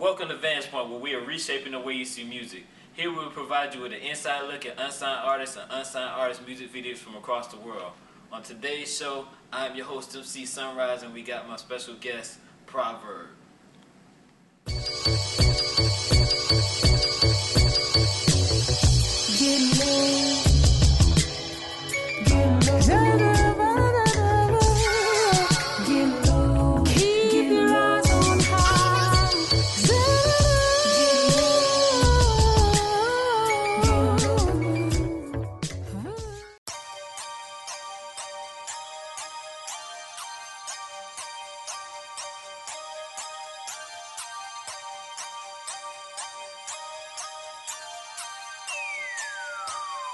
Welcome to Vantage Point, where we are reshaping the way you see music. Here we will provide you with an inside look at unsigned artists and unsigned artist music videos from across the world. On today's show, I'm your host MC Sunrise, and we got my special guest, Proverb.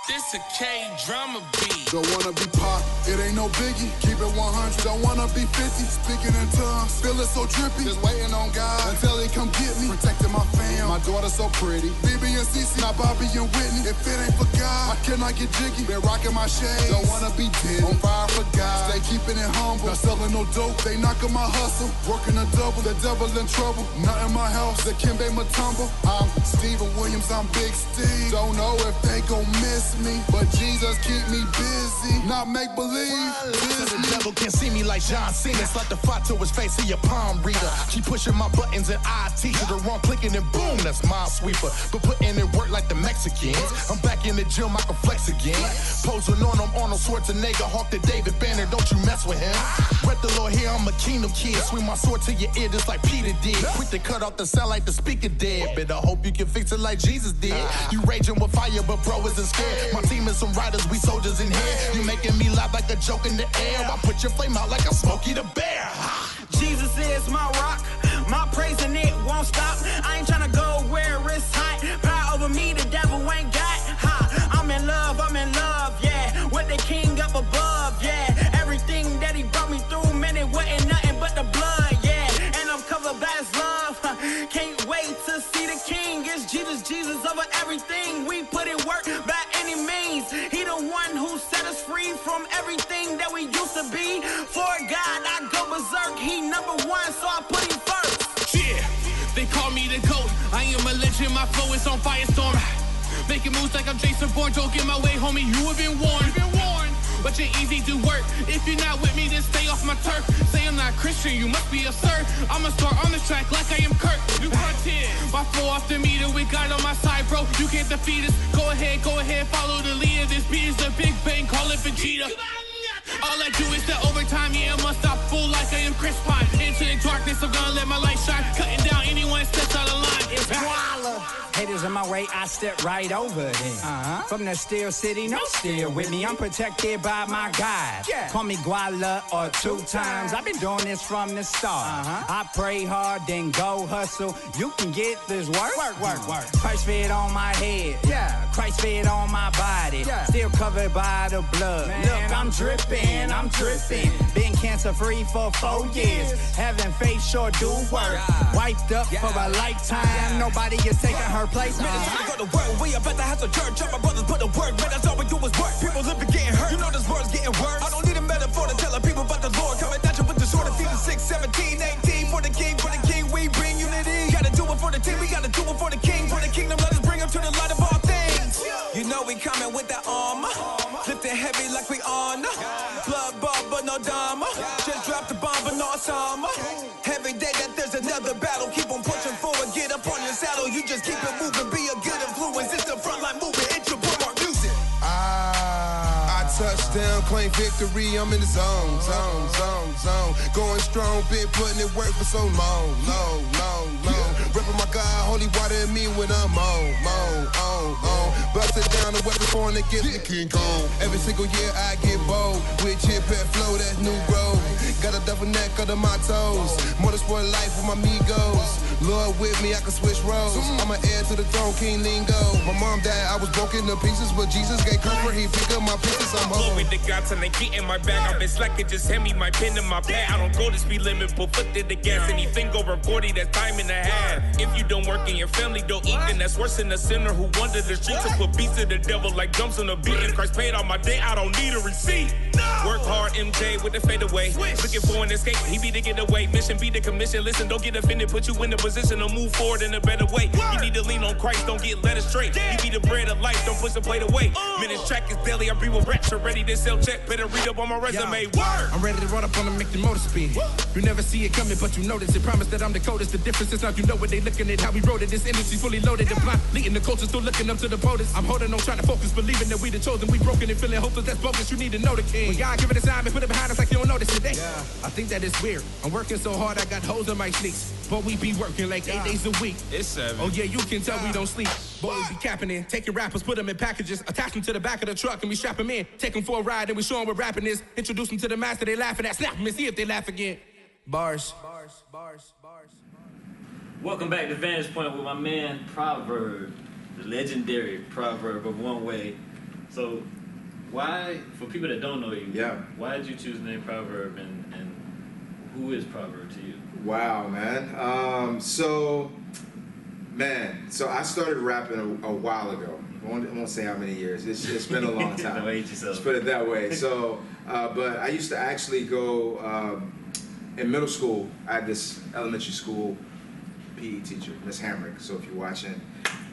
This a K-drama beat. Don't wanna be pop, it ain't no biggie. Keep it 100, don't wanna be 50. Speaking in tongues, feeling so trippy. Just waiting on God until he come get me. Protecting my fam, my daughter so pretty. BB and CC, not Bobby and Whitney. If it ain't for God, I cannot get jiggy. Been rocking my shades, don't wanna be dead. On fire for God, stay keeping it humble. Not selling no dope, they knocking my hustle. Working a double, the devil in trouble. Not in my house, the Kimbe Matumbo. I'm Steven Williams, I'm Big Steve. Don't know if they gon' miss me, but Jesus keep me busy, not make believe. The devil can't see me like John Cena. Slap the fire to his face, see your palm reader. Keep pushing my buttons and I teach you the wrong clicking and boom, that's my sweeper. But putting in work like the Mexicans. I'm back in the gym, I can flex again. Posing on him, Arnold Schwarzenegger, Hawk the David Banner, don't you mess with him. Let the Lord hear, I'm a kingdom kid. Swing my sword to your ear just like Peter did. Quick to cut off the sound like the speaker did. But I hope you can fix it like Jesus did. You raging with fire, but bro isn't scared. My team is some riders, we soldiers in here. You making me laugh like a joke in the air. I put your flame out like a Smokey the Bear. Jesus is my rock, my praise and it won't stop. I ain't tryna go where it's hot. Power over me, the devil ain't got. I'm in love, yeah. With the king up above, yeah. Everything that he brought me through, man, it wasn't nothing but the blood, yeah. And I'm covered by his love. Can't wait to see the king. It's Jesus over everything. We put in work by any means. He the one who set us free from everything that we used to be. For God, I go berserk. He number one, so I put him first. Yeah, they call me the GOAT. I am a legend, my flow is on firestorm. Making moves like I'm Jason Bourne. Don't get my way, homie, you have been warned. But you're easy to work. If you're not with me, then stay off my turf. Say I'm not Christian, you must be absurd. I'ma start on this track like I am Kurt. New frontier. My flow off the meter with God on my side, bro. You can't defeat us. Go ahead, follow the leader. This beat is the Big Bang, call it Vegeta. All I do is the overtime, yeah, I must stop full like I am Chris Pine. Into the darkness, I'm gonna let my light shine. Cutting down anyone that steps out of line. It's Guala. Haters in my way, I step right over them. From the Steel City, no steal with me. I'm protected by my God. Yeah. Call me Guala or 2 times. I've been doing this from the start. I pray hard, then go hustle. You can get this work. Christ fed on my head. Yeah. Christ fed on my body. Yeah. Still covered by the blood. Man, look, I'm dripping. Been cancer free for 4 years. Having faith sure do work. Wiped up for a lifetime. Nobody is taking her place. Man, it's time to go to work. We about to have some church. All my brothers put to work. Man, that's all we do is work. People living getting hurt. You know this world's getting worse. I don't need a metaphor to tell the people about the Lord. Coming at you with the sword of Ephesians 6, 17, 18. For the king, we bring unity. Gotta do it for the team. We gotta do it for the king. For the kingdom, let us bring him to the light of all things. You know we coming with that armor. Lifting heavy like we on. Blood ball, but no dama. Just drop the bomb, but no Osama. Every day that there's another battle, keep on pushing forward, get up on your saddle. You just keep it moving, be a good influence. It's the frontline movement, it's your Proverb Newsome. I touchdown, claim victory, I'm in the zone. Going strong, been putting in work for so long. Repping my God, holy water in me when I'm on. Busted down the weapon foreign against the King Kong. Every single year I get bold with chip and flow, that's new growth. Got a double neck under my toes. Motorsport life with my amigos. Lord with me, I can switch roles. I'm an heir to the throne, King Lingo. My mom died, I was broken to pieces, but Jesus gave comfort. He picked up my pieces, I'm home. Glory to God, till they get in my bag. I've been slacking, just hand me my pen in my pad. I don't go to speed limit, put foot to the gas. Anything over 40, that's time and a half. If you don't work and your family don't eat, then that's worse than a sinner who wandered the streets and put beats to the devil like jumps on a beat. And Christ paid all my day, I don't need a receipt. No! Work hard, MJ with the fadeaway. Looking for an escape, he be the getaway. Mission be the commission. Listen, don't get offended. Put you in the position to move forward in a better way. You need to lean on Christ, don't get led astray. He be the bread of life, don't push the plate away. Minutes track is daily, I be with reps. Ready to sell check, better read up on my resume. Word! I'm ready to run up on them, make the motor spin. You never see it coming, but you notice it. Promise that I'm the coldest. The difference is now you know what they looking at. How we wrote it. This industry's fully loaded. The blind leading the culture, still looking up to the POTUS. I'm holding on, trying to focus, believing that we the chosen. We broken and feeling hopeless. That's bogus. You need to know the king. When God give it a sign and put it behind us like you don't notice today. I think that it's weird. I'm working so hard, I got holes in my sneaks. But we be working like 8 days a week. It's 7. Oh yeah, you can tell we don't sleep. Boy, we be capping in, taking rappers, put them in packages, attach them to the back of the truck and we strap them in. Take them for a ride and we show them what rapping is. Introduce them to the master they laughing at. Slap them and see if they laugh again. Bars. Welcome back to Vantage Point with my man Proverb, the legendary Proverb of One Way. So, why, for people that don't know you, why did you choose the name Proverb and who is Proverb to you? Wow, man. So I started rapping a while ago. I won't say how many years. It's been a long time. Don't hate yourself. Let's put it that way. So, but I used to actually go in middle school. I had this elementary school PE teacher, Miss Hamrick. So if you're watching,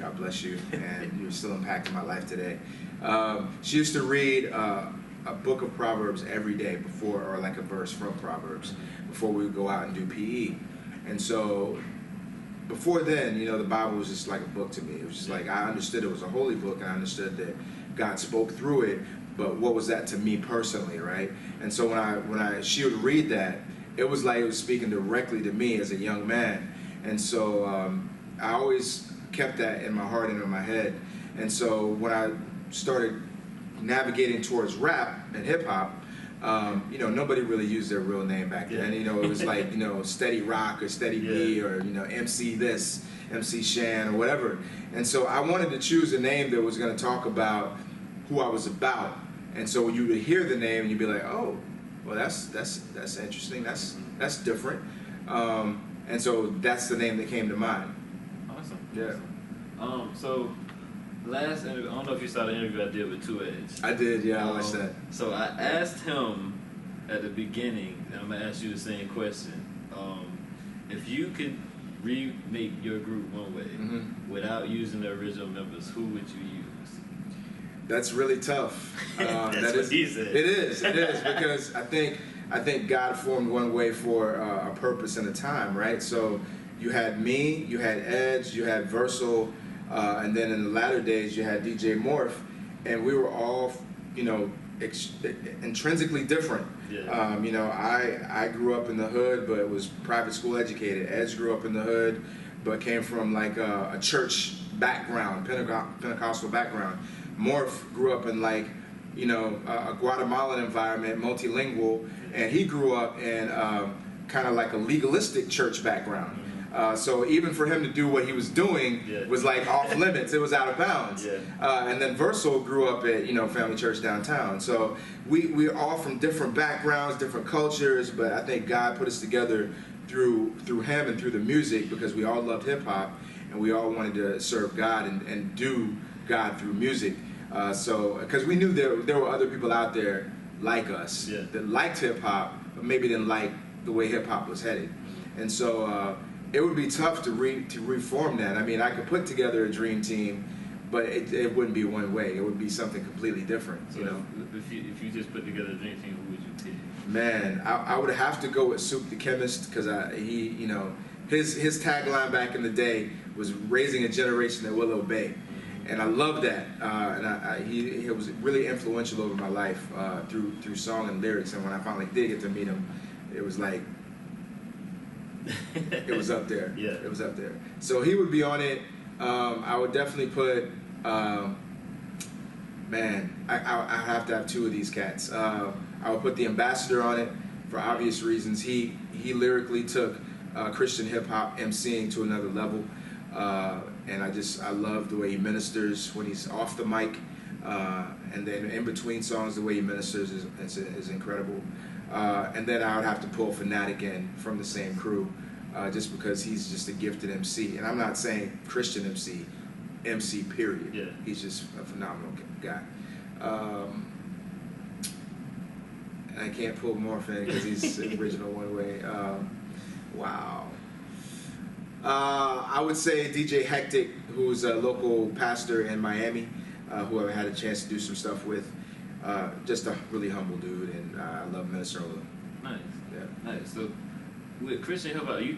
God bless you, and you're still impacting my life today. She used to read a book of Proverbs every day before, or like a verse from Proverbs, before we would go out and do PE. And so before then, you know, the Bible was just like a book to me. It was just like, I understood it was a holy book, and I understood that God spoke through it, but what was that to me personally, right? And so when she would read that, it was like it was speaking directly to me as a young man. And so I always kept that in my heart and in my head. And so when I started navigating towards rap and hip hop, you know, nobody really used their real name back then. You know, it was like, you know, Steady Rock or Steady B or, you know, MC this, MC Shan or whatever. And so I wanted to choose a name that was going to talk about who I was about. And so you would hear the name and you'd be like, oh, well, that's interesting. That's different. And so that's the name that came to mind. Awesome. Yeah. So last interview, I don't know if you saw the interview I did with 2 Edge. I did, yeah, I watched that. So I asked him at the beginning, and I'm gonna ask you the same question. If you could remake your group One Way without using the original members, who would you use? That's really tough. That's what he said. It is because I think God formed One Way for a purpose and a time, right? So you had me, you had Edge, you had Versal, and then in the latter days you had DJ Morph, and we were all, you know, intrinsically different. Yeah. You know, I grew up in the hood, but was private school educated. Edge grew up in the hood, but came from like a church background, Pentecostal background. Morph grew up in like, you know, a Guatemalan environment, multilingual, and he grew up in kind of like a legalistic church background. So even for him to do what he was doing was like off limits. It was out of bounds. And then Versal grew up at, you know, Family Church downtown. So we're all from different backgrounds, different cultures, but I think God put us together through him and through the music, because we all loved hip hop and we all wanted to serve God and do God through music. So because we knew there were other people out there like us that liked hip hop, but maybe didn't like the way hip hop was headed. And so it would be tough to reform that. I mean, I could put together a dream team, but it wouldn't be One Way. It would be something completely different. So you know, if you just put together a dream team, who would you pick? Man, I would have to go with Soup the Chemist, because he, you know, his tagline back in the day was raising a generation that will obey. And I love that, and he was really influential over my life through song and lyrics. And when I finally did get to meet him, it was like, it was up there. Yeah, it was up there. So he would be on it. I would definitely put, man, I have to have 2 of these cats. I would put the Ambassador on it for obvious reasons. He lyrically took Christian hip hop emceeing to another level. And I love the way he ministers when he's off the mic, and then in between songs, the way he ministers is incredible. And then I would have to pull Fanatic in from the same crew, just because he's just a gifted MC. And I'm not saying Christian MC period. He's just a phenomenal guy. I can't pull Morphin because he's original one way. Wow. I would say DJ Hectic, who's a local pastor in Miami, who I had a chance to do some stuff with. Just a really humble dude, and I love Minnesota. Nice. Yeah. Nice. So, with Christian hip hop, do you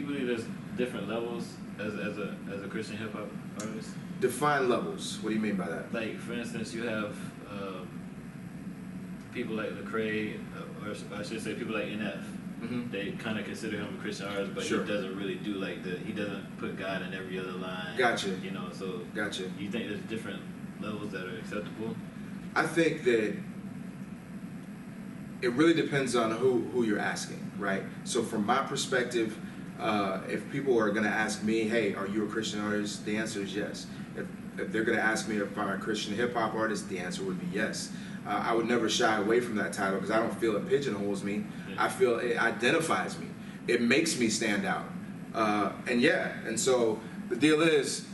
believe there's different levels as a Christian hip hop artist? Define levels. What do you mean by that? Like, for instance, you have people like Lecrae, or I should say people like NF. Mm-hmm. They kind of consider him a Christian artist, but Sure. he doesn't really do he doesn't put God in every other line. Gotcha. You know, so Gotcha. you think there's different levels that are acceptable? I think that it really depends on who you're asking, right? So from my perspective, if people are going to ask me, hey, are you a Christian artist? The answer is yes. If they're going to ask me if I'm a Christian hip-hop artist, the answer would be yes. I would never shy away from that title because I don't feel it pigeonholes me. I feel it identifies me. It makes me stand out. And so the deal is,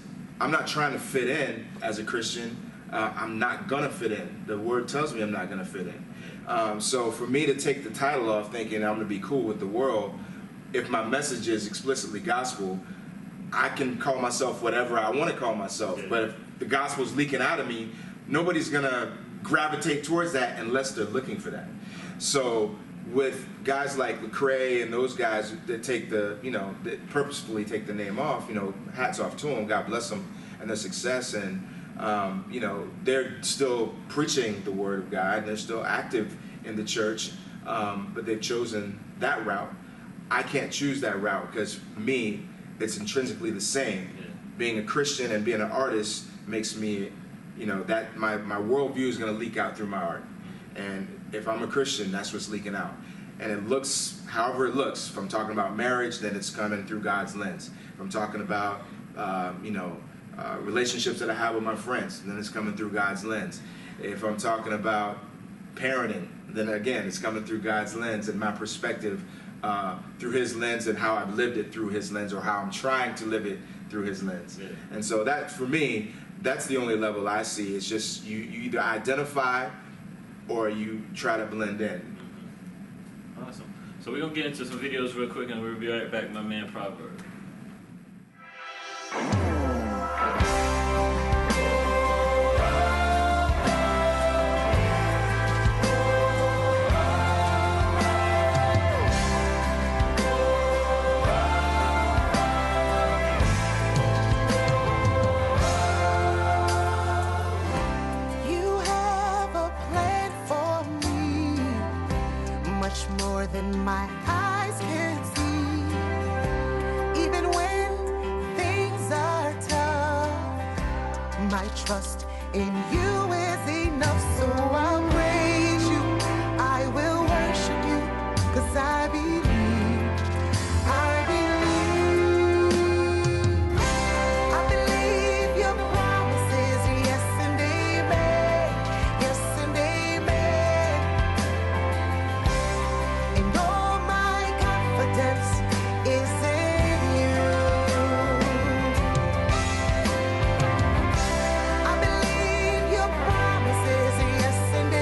I'm not trying to fit in as a Christian. I'm not going to fit in. The word tells me I'm not going to fit in. So for me to take the title off thinking I'm going to be cool with the world, if my message is explicitly gospel, I can call myself whatever I want to call myself. But if the gospel's leaking out of me, nobody's going to gravitate towards that unless they're looking for that. So with guys like Lecrae and those guys that take that purposefully take the name off, hats off to them, God bless them and their success. And, they're still preaching the word of God. They're still active in the church, but they've chosen that route. I can't choose that route because for me, it's intrinsically the same. Yeah. Being a Christian and being an artist makes me, that my worldview is going to leak out through my art. And if I'm a Christian, that's what's leaking out. And it looks however it looks. If I'm talking about marriage, then it's coming through God's lens. If I'm talking about, relationships that I have with my friends, then it's coming through God's lens. If I'm talking about parenting, then again, it's coming through God's lens and my perspective through His lens and how I've lived it through His lens or how I'm trying to live it through His lens. Yeah. And so that, for me, that's the only level I see. It's just you either identify or you try to blend in. Mm-hmm. Awesome. So we're going to get into some videos real quick and we'll be right back, my man Proverb. Than my eyes can see. Even when things are tough, my trust in you is enough. So I'll praise you, I will worship you, 'cause I believe. Your promises, yes and amen, yes and amen. And all my confidence is in you. I believe your promises, yes and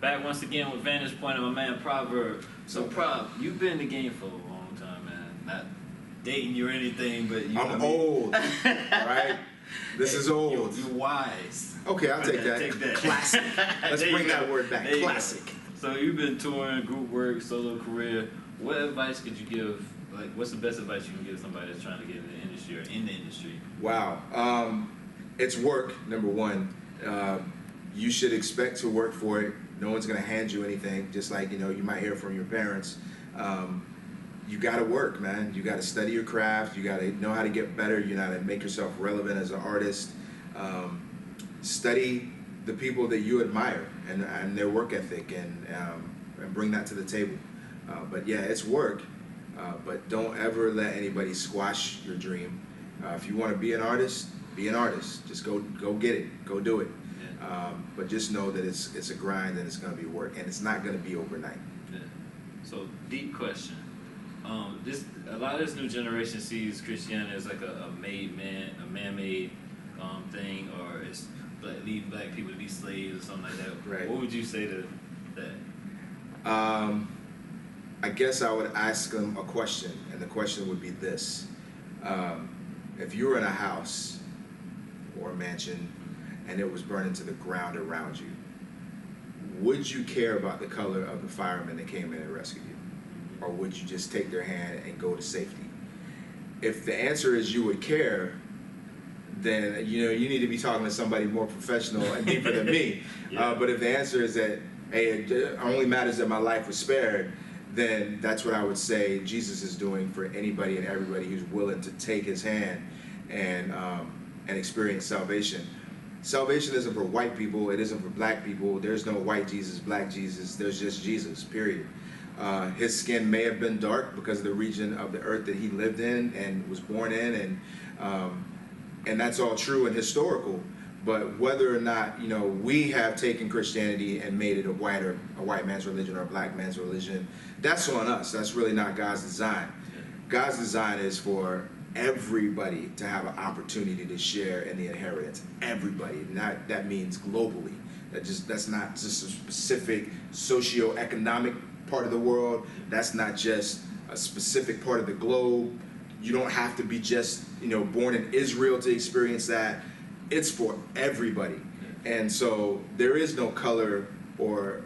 Back once again with Vantage Point and my man Proverb. So Prob, you've been in the game for a long time, man. Not dating you or anything, but I'm old, right? This is old. You're wise. Okay, I'll take that. Take that. Classic. Let's There you bring go. that word back. There you go. Classic. So you've been touring, group work, solo career. What advice could you give? Like, what's the best advice you can give somebody that's trying to get in the industry or in the industry? Wow. It's work, number one. You should expect to work for it. No one's going to hand you anything, just like, you might hear from your parents. You got to work, man. You got to study your craft. You got to know how to get better. You got to make yourself relevant as an artist. Study the people that you admire and their work ethic and bring that to the table. But yeah, it's work. But don't ever let anybody squash your dream. If you want to be an artist, be an artist. Just go get it. Go do it. Yeah. But just know that it's a grind and it's going to be work, and it's not going to be overnight. Yeah. So, deep question. A lot of this new generation sees Christianity as like a man-made thing, or it's leading black people to be slaves or something like that. Right. What would you say to that? I guess I would ask them a question, and the question would be this. If you were in a house or a mansion and it was burning to the ground around you, would you care about the color of the firemen that came in and rescued you? Or would you just take their hand and go to safety? If the answer is you would care, then you need to be talking to somebody more professional and deeper than me. Yeah. But if the answer is that, hey, it only matters that my life was spared, then that's what I would say Jesus is doing for anybody and everybody who's willing to take his hand and experience salvation. Salvation isn't for white people. It isn't for black people. There's no white Jesus, black Jesus. There's just Jesus, period. His skin may have been dark because of the region of the earth that he lived in and was born in, and that's all true and historical. But whether or not we have taken Christianity and made it a white man's religion or a black man's religion, that's on us. That's really not God's design. God's design is for everybody to have an opportunity to share in the inheritance. Everybody, and that means globally. That's not just a specific socioeconomic part of the world. That's not just a specific part of the globe. You don't have to be just born in Israel to experience that. It's for everybody. And so there is no color or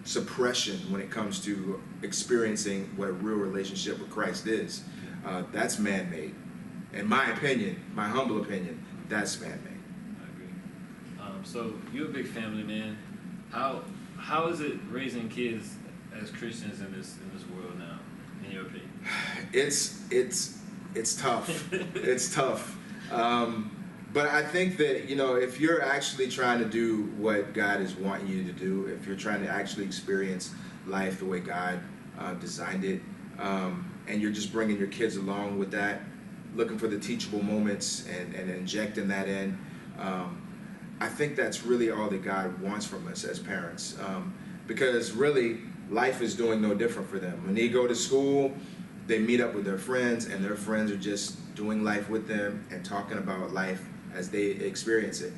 suppression when it comes to experiencing what a real relationship with Christ is. That's man-made. In my opinion, my humble opinion, that's man-made. I agree. So you're a big family man. How is it raising kids as Christians in this world now, in your opinion? It's tough. It's tough. But I think that, if you're actually trying to do what God is wanting you to do, if you're trying to actually experience life the way God designed it, and you're just bringing your kids along with that, looking for the teachable moments and injecting that in, I think that's really all that God wants from us as parents. Because really, life is doing no different for them. When they go to school, they meet up with their friends, and their friends are just doing life with them and talking about life as they experience it.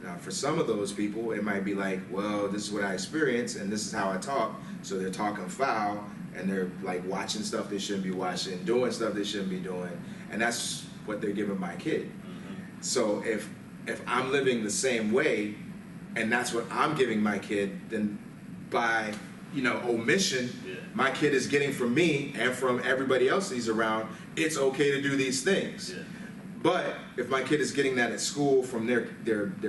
Now, for some of those people, it might be like, well, this is what I experience, and this is how I talk. So they're talking foul, and they're like watching stuff they shouldn't be watching, doing stuff they shouldn't be doing, and that's what they're giving my kid. Mm-hmm. So if I'm living the same way, and that's what I'm giving my kid, then by omission, my kid is getting from me and from everybody else he's around, it's okay to do these things. Yeah. But if my kid is getting that at school from their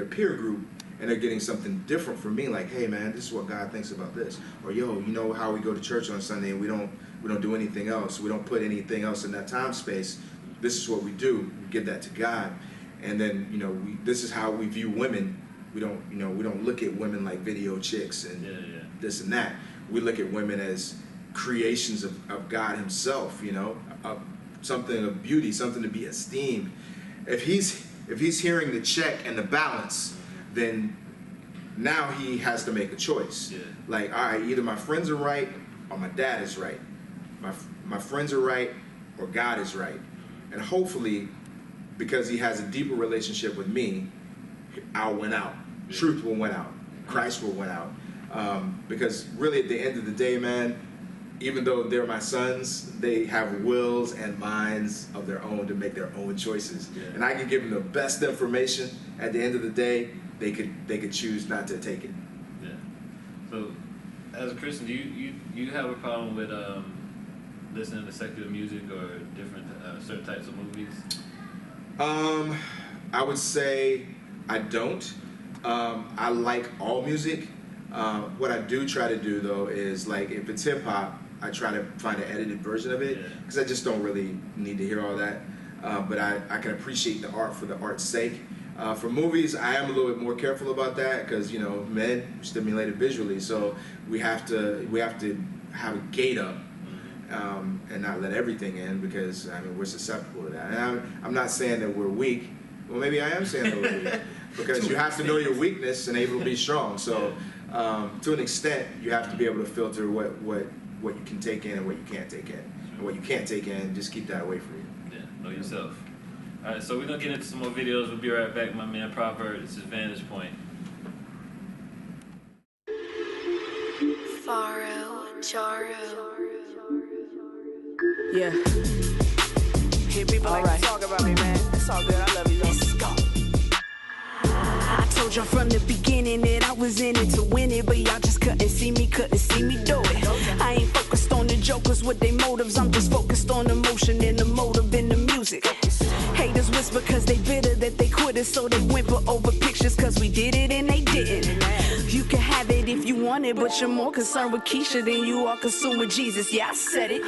peer group, and they're getting something different from me, like, hey man, this is what God thinks about this, or yo, how we go to church on Sunday and we don't do anything else, we don't put anything else in that time space. This is what we do. We give that to God, and then this is how we view women. We don't look at women like video chicks and this and that. We look at women as creations of God Himself. Something of beauty, something to be esteemed. If he's hearing the check and the balance, then now he has to make a choice. Yeah. Like, all right, either my friends are right or my dad is right. My friends are right or God is right. And hopefully, because he has a deeper relationship with me, I'll win out. Yeah. Truth will win out. Christ will win out. Because really at the end of the day, man, even though they're my sons, they have wills and minds of their own to make their own choices. Yeah. And I can give them the best information. At the end of the day, they could choose not to take it. Yeah. So, as a Christian, do you have a problem with listening to secular music or different certain types of movies? I would say I don't. I like all music. What I do try to do though is, like, if it's hip hop, I try to find an edited version of it, because I just don't really need to hear all that. But I can appreciate the art for the art's sake. For movies, I am a little bit more careful about that, because, you know, men are stimulated visually, so we have to have a gate up and not let everything in, because I mean we're susceptible to that. And I'm not saying that we're weak. Well, maybe I am saying that we're weak, because you have to know your weakness and able to be strong. So to an extent, you have to be able to filter what you can take in and what you can't take in. And what you can't take in, just keep that away from you. Yeah, know yourself. All right, so we're gonna get into some more videos. We'll be right back, my man Proverb. This is Vantage Point. Faro, Charo. Yeah. Hear people like to talk about me, man. It's all good. I love you, though. Let's go. I told y'all from the beginning that I was in it to win it, but y'all just couldn't see me do it. I ain't focused on the jokers with their motives, I'm just focused on the motion and the motive in the music. Haters whisper cause they bitter that they quit us, so they whimper over pictures cause we did it and they didn't. You can have it if you want it, but you're more concerned with Keisha than you are consumed with Jesus. Yeah, I said it.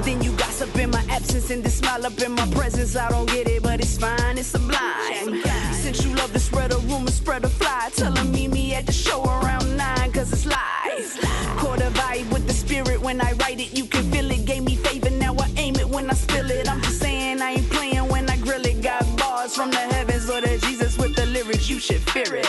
Then you gossip in my absence and then smile up in my presence. I don't get it, but it's fine, it's sublime. Since you love to spread a rumor, spread a fly, tell them meet me at the show around 9 cause it's live. Caught a vibe with the spirit when I write it, you can feel it. Gave me favor, now I aim it when I spill it. I'm just saying I ain't playing when I grill it. Got bars from the heavens, or the Jesus with the lyrics, you should fear it.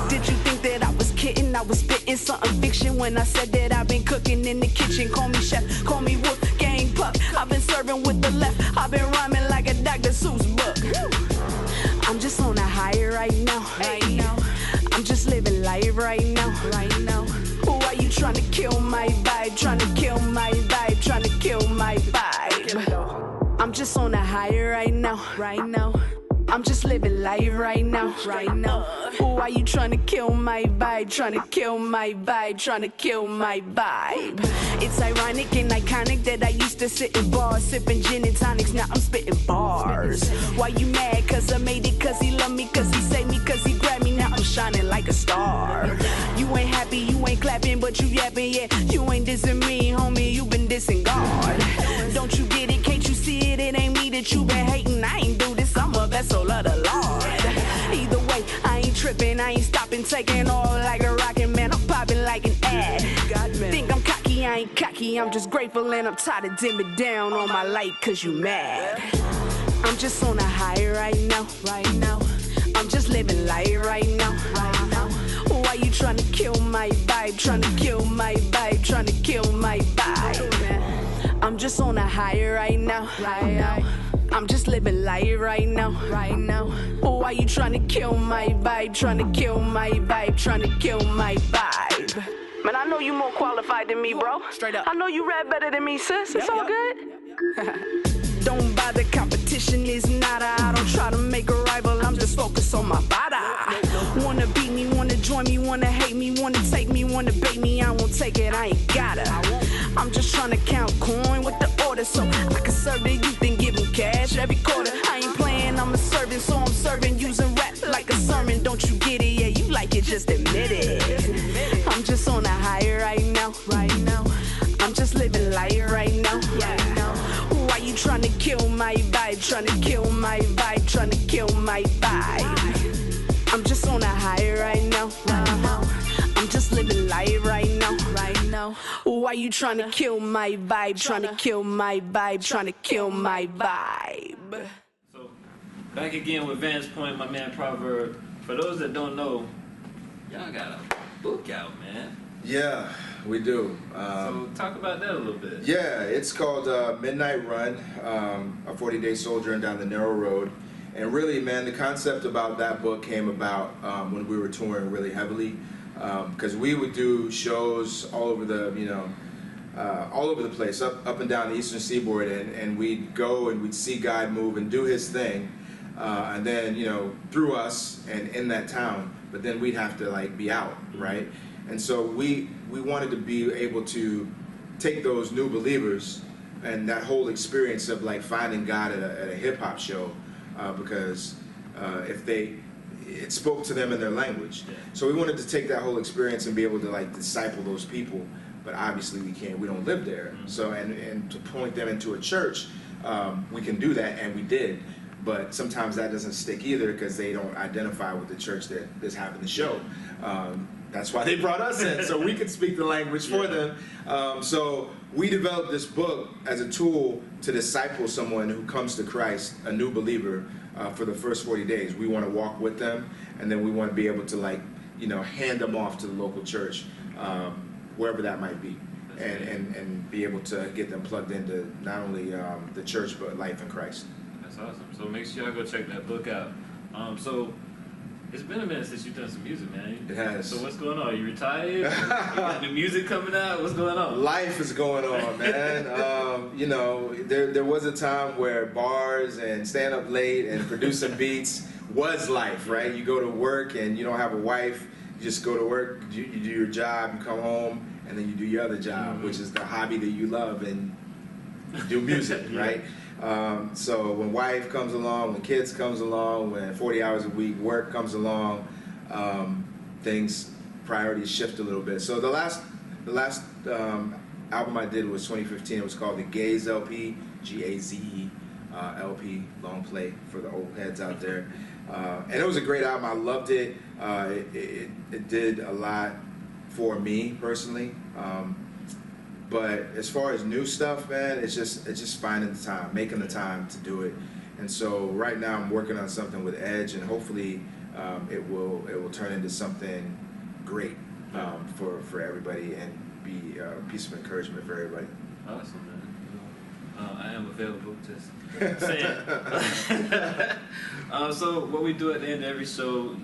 Did you think that I was kidding? I was spitting something fiction when I said that I've been cooking in the kitchen. Call me chef, call me wolf, gang puck. I've been serving with the left, I've been rhyming like a Dr. Seuss book. I'm just on a high right now. I'm just living life right now. Why you trying to kill my vibe? Trying to kill my vibe, trying to kill my vibe. I'm just on a high right now. I'm just living life right now. Why you trying to kill my vibe? Trying to kill my vibe, trying to kill my vibe. It's ironic and iconic that I used to sit in bars sipping gin and tonics. Now I'm spitting bars. Why you mad? Cause I made it, cause he loved me, cause he saved me, cause he grabbed me. Now I'm shining like a star. You ain't happy, you ain't clapping, but you yapping. Yeah, you ain't dissing me, homie, you been dissing God. Don't you get it? Can't you see it? It ain't me that you been hating. I ain't do this, I'm a vessel of the Lord. Either way, I ain't tripping, I ain't stopping, taking all like a rockin', man. I'm popping like an ad. Think I'm cocky, I ain't cocky, I'm just grateful and I'm tired of dimming down on my light cause you mad. I'm just on a high right now. I'm just living life right now. Why you trying to kill my vibe? Trying to kill my vibe, trying to kill my vibe. I'm just on a high right now. I'm just living life right now. Why you trying to kill my vibe? Trying to kill my vibe, trying to kill my vibe. Man, I know you more qualified than me, bro. Straight up. I know you rap better than me, sis. It's all good. Don't bother, competition is nada. I don't try to make a rival, I'm just focused on my body. Wanna beat me, wanna join me, wanna hate me, wanna take me, wanna bait me, I won't take it, I ain't gotta. I'm just trying to count coin with the order, so I can serve the youth and give them cash every quarter. I ain't playing, I'm a servant, so I'm serving, using rap like a sermon. Don't you get it? Yeah, you like it, just admit it. I'm just on a high right now. I'm just living life right now. Why you trying to kill my vibe? Trying to kill my vibe, trying to kill my vibe. I'm just on a high right now. I'm just living life right now. Why you trying to kill my vibe? Trying to kill my vibe, trying to kill my vibe. So, back again with Vantage Point, my man Proverb. For those that don't know, y'all got a book out, man. Yeah, we do. So talk about that a little bit. Yeah, it's called Midnight Run, a 40-day sojourn down the narrow road. And really, man, the concept about that book came about when we were touring really heavily. because we would do shows all over the, all over the place, up and down the Eastern Seaboard, and we'd go and we'd see God move and do His thing, and then through us and in that town. But then we'd have to like be out, right? And so we wanted to be able to take those new believers and that whole experience of like finding God at a hip hop show, because it spoke to them in their language. So we wanted to take that whole experience and be able to like disciple those people. But obviously we can't. We don't live there. So and to point them into a church, we can do that, and we did. But sometimes that doesn't stick either because they don't identify with the church that is having the show. That's why they brought us in, so we could speak the language for them. So we developed this book as a tool to disciple someone who comes to Christ, a new believer, for the first 40 days. We want to walk with them, and then we want to be able to hand them off to the local church, wherever that might be, and be able to get them plugged into not only the church but life in Christ. That's awesome. So make sure y'all go check that book out. So it's been a minute since you've done some music, man. It has. So what's going on? Are you retired? You got new music coming out? What's going on? Life is going on, man. There was a time where bars and staying up late and producing beats was life, right? You go to work and you don't have a wife. You just go to work, you do your job, you come home, and then you do your other job, which is the hobby that you love, and you do music, right? So when wife comes along, when kids comes along, when 40 hours a week work comes along, priorities shift a little bit. So the last album I did was 2015. It was called the Gaze LP, Gaze LP, long play for the old heads out there. And it was a great album. I loved it. It did a lot for me personally. But as far as new stuff, man, it's just finding the time, making the time to do it. And so right now I'm working on something with Edge, and hopefully it will turn into something great for everybody and be a piece of encouragement for everybody. Awesome, man. I am available, just saying. So what we do at the end of every show,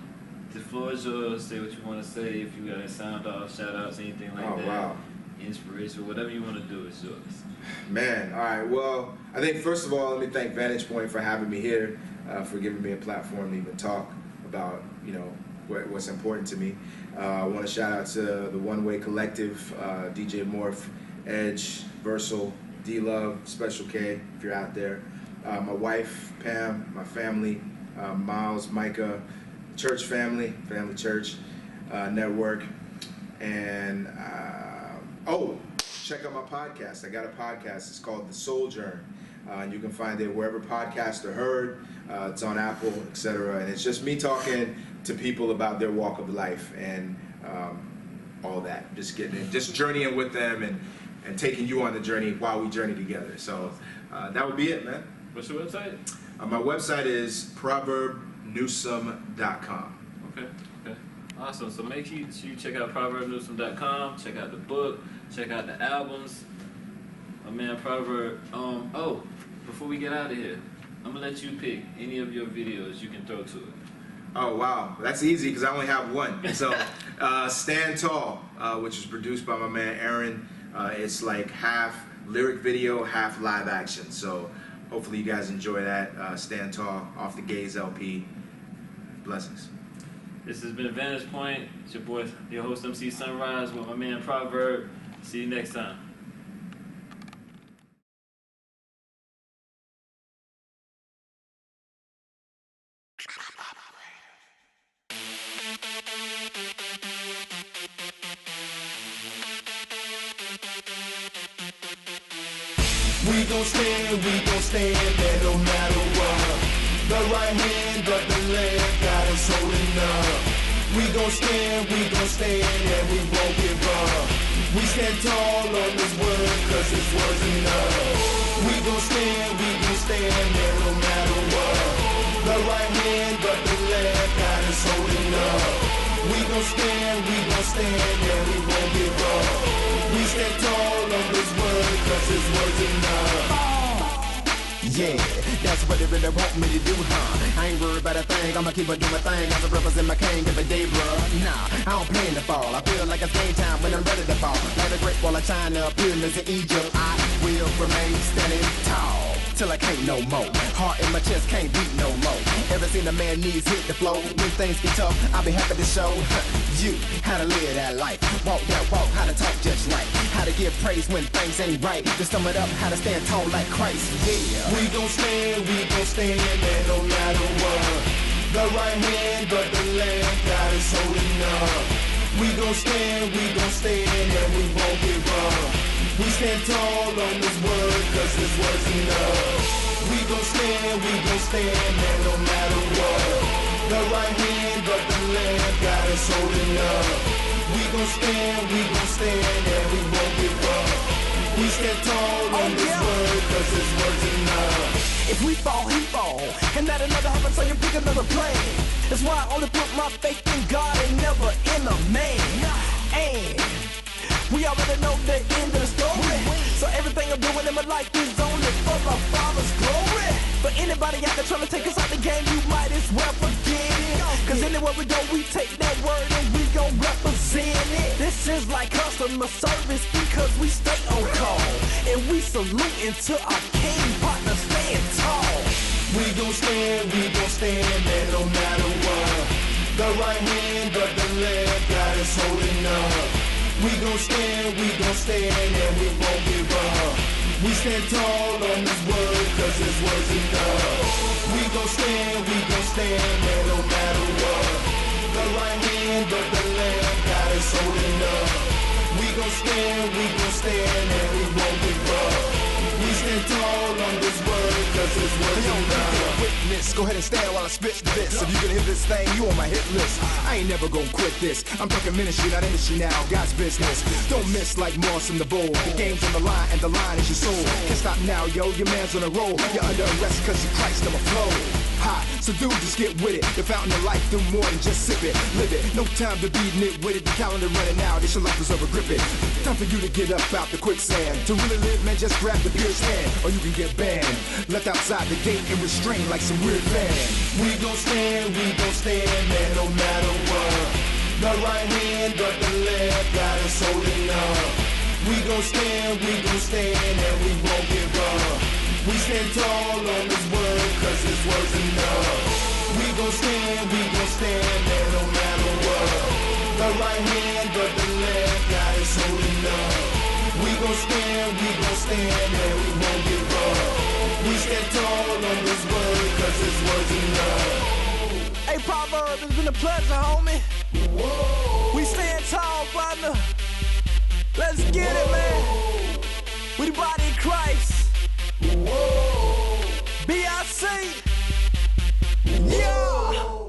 the floor is yours. Say what you want to say. If you got a sound off, shout outs, anything like that. Wow. Inspiration, whatever you want to do, it's yours. Man, all right. Well, I think first of all, let me thank Vantage Point for having me here, for giving me a platform to even talk about, what's important to me. I want to shout out to the One Way Collective, DJ Morph, Edge, Versal, D-Love, Special K, if you're out there. My wife, Pam, my family, Miles, Micah, church family Church Network, and check out my podcast. I got a podcast. It's called The Sojourn. And you can find it wherever podcasts are heard. It's on Apple, etc. And it's just me talking to people about their walk of life and all that. Just journeying with them and taking you on the journey while we journey together. So that would be it, man. What's your website? My website is proverbnewsome.com. Okay. Awesome. So make sure you check out proverbnewsome.com. Check out the book. Check out the albums. My man Proverb. Before we get out of here, I'm gonna let you pick any of your videos you can throw to it. Oh wow, that's easy because I only have one. So Stand Tall, which is produced by my man Aaron. It's like half lyric video, half live action. So hopefully you guys enjoy that. Stand Tall off the Gaze LP. Blessings. This has been Vantage Point. It's your boy, your host MC Sunrise with my man Proverb. See you next time. We gon' stand there no matter what. The right hand, but the left got us holding up. We gon' stand, and we won't give up. We stand tall on this word, cause this word's enough. We gon' stand there no matter what. The right hand, but the left got us holding up. We gon' stand, and we won't give up. We stand tall on this word, cause this word's enough. Yeah, That's what they really want me to do, huh? I ain't worried about a thing, I'ma keep on doing my thing. I'ma represent my king every day, bruh. Nah, I don't plan to fall. I feel like it's game time when I'm ready to fall. Like a great wall of China, pyramids in Egypt, I will remain standing tall till I can't no more. Heart in my chest can't beat no more. Ever seen a man knees hit the floor? When things get tough, I'll be happy to show you how to live that life. Walk that walk, how to talk just right. How to give praise when things ain't right. To sum it up, how to stand tall like Christ. Yeah. We gon' stand, man, no matter what. The right hand, but the left, God is holding up. We gon' stand, and we won't give up. We stand tall on this word, cause this word's enough. We gon' stand, man, no matter what. The right hand, but the left, God is holding up. We gon' stand, and we won't give up. We stand tall on this word, cause this word's enough. If we fall, he fall, and that another happens, so you pick another plan. That's why I only put my faith in God and never in a man. And we already know the end of the story. So everything I'm doing in my life is only for my Father's glory. For anybody out there trying to take us out the game, you might as well forget it. Cause anywhere we go, we take that word and we gon' represent it. This is like customer service because we stay on call. And we saluting to our king, partner, stand tall. We gon' stand, man, no matter what. The right hand, but the left, God is holding up. We gon' stand, and we won't give up. We stand tall on this word, cause this word's enough. We gon' stand, man, no matter what. The right hand, but the left, God is holding up. We gon' stand, and we won't give up. We stand tall on this word, cause this word's enough. Witness, go ahead and stand while I spit this. If you can hear this thing, you on my hit list. I ain't never gonna quit this. I'm talking ministry, not industry now, God's business. Don't miss like Moss in the bowl. The game's on the line, and the line is your soul. Can't stop now, yo, your man's on a roll. You're under arrest cause of Christ, I'ma flow. Hot, so dude, just get with it. The fountain of life, do more than just sip it. Live it, no time to be nitwitted. The calendar running out, it's your life is over, grip it. Time for you to get up out the quicksand. To really live, man, just grab the pierced hand. Or you can get banned, left outside the gate and restrained like some weird fan. We gon' stand, man, no matter what. The right hand, but the left, God is holding up. We gon' stand, and we won't give up. We stand tall on this word, cause this word's enough. We gon' stand, man, no matter what. The right hand, but the left, God is holding up. We gon' stand, and we won't give up. We stand tall on this word, cause this word's enough. Hey, Proverb, it's been a pleasure, homie. Whoa. We stand tall, partner. Let's get it, man. We the body of Christ. Whoa. B.I.C. Yeah.